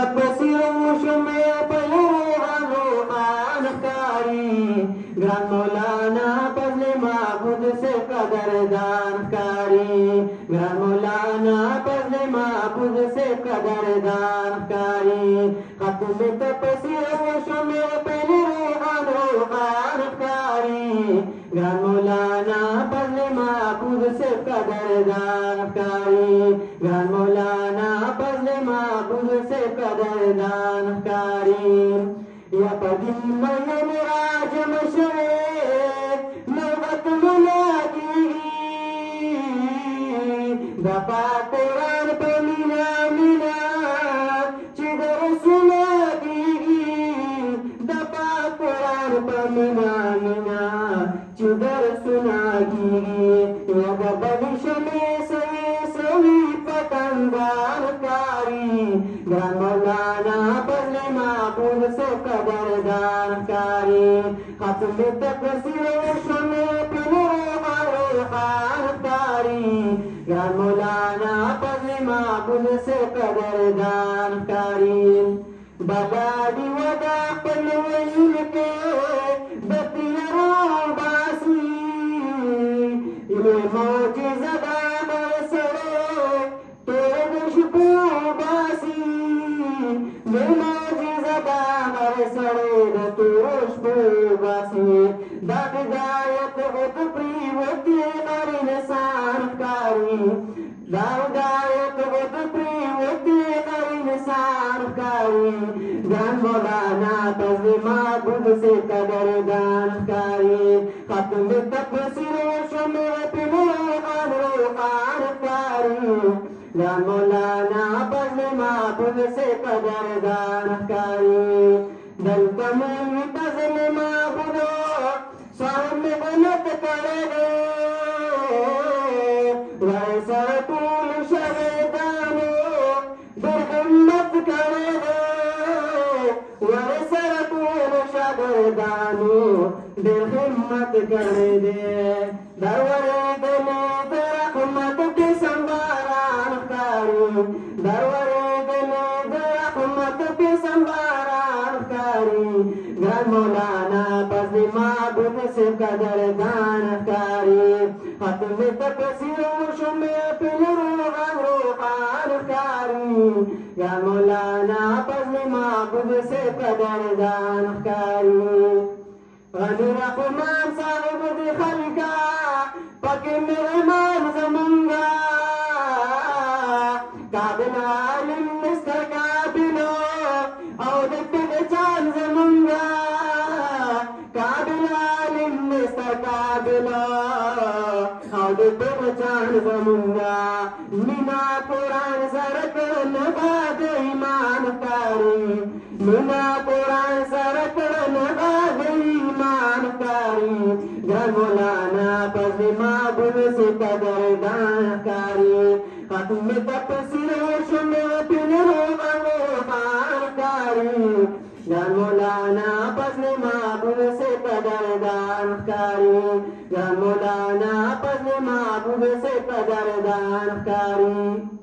تپسیو شمی پلران روحان کاری گران مولانا فضل معبود سے قدردان کاری گران مولانا فضل معبود سے قدردان کاری ختم تپسیو شمی پلران روحان کاری گران مولانا فضل معبود سے قدردان کاری گران مولانا فضل معبود سے قدردان کاری یا پدیم مین راج مشوے نوبت منادی دپا قرآن پا مینا مینا چی در سنا دیگی دپا قرآن پا مینا مینا چی در سنا دیگی یا دبلی شمی سوی سوی پتنگان کاری گران مولانا فضل معبود سے قدردان کاری ختم تقصیر شمی پنور روحان کاری گران مولانا فضل معبود سے قدردان کاری بلادی ودا پنوین کے بطیران باسی یہ موجزہ دامر سرے تیرے دشپو باسی یہ موجزہ دامر سرے تیرے دشپو باسی دا بدایت غط پریوتی قرن سانکاری دا بدایت غط پریوتی قرن سانکاری گران مولانا فضل معبود سے قدردان کاری ختم تفسیر شمی پنوان روحان کاری گران مولانا فضل معبود سے قدردان کاری دل تمہیں فضل معبودو صاحب غلط کرے ویسا طول شہدانو در ہمت کرے ویسا طول شہدانو در ہمت کرے درورے دلی در رحمت کے سنباران کاری درورے دلی در رحمت کے سنباران کاری گران مولانا فضل معبود سے قدردان کاری ختم تقصیر شمی پنور روحان کاری گران مولانا فضل معبود سے قدردان کاری غنی رحمان صاحب دی خلقا پاکی مہمان زمانگا قابل عالم مستر قابلو او دی پہچان زمانگا قابل عالم مستر قابلو او دی پہچان زمانگا مینا قرآن سرک نباد ایمان کاری مینا قرآن سرک نباد ایمان کاری گران مولانا فضل معبود سے قدردان کاری ختم تفسیر شمی پنوان روحان کاری گران مولانا فضل معبود سے قدردان کاری گران مولانا فضل معبود سے قدردان کاری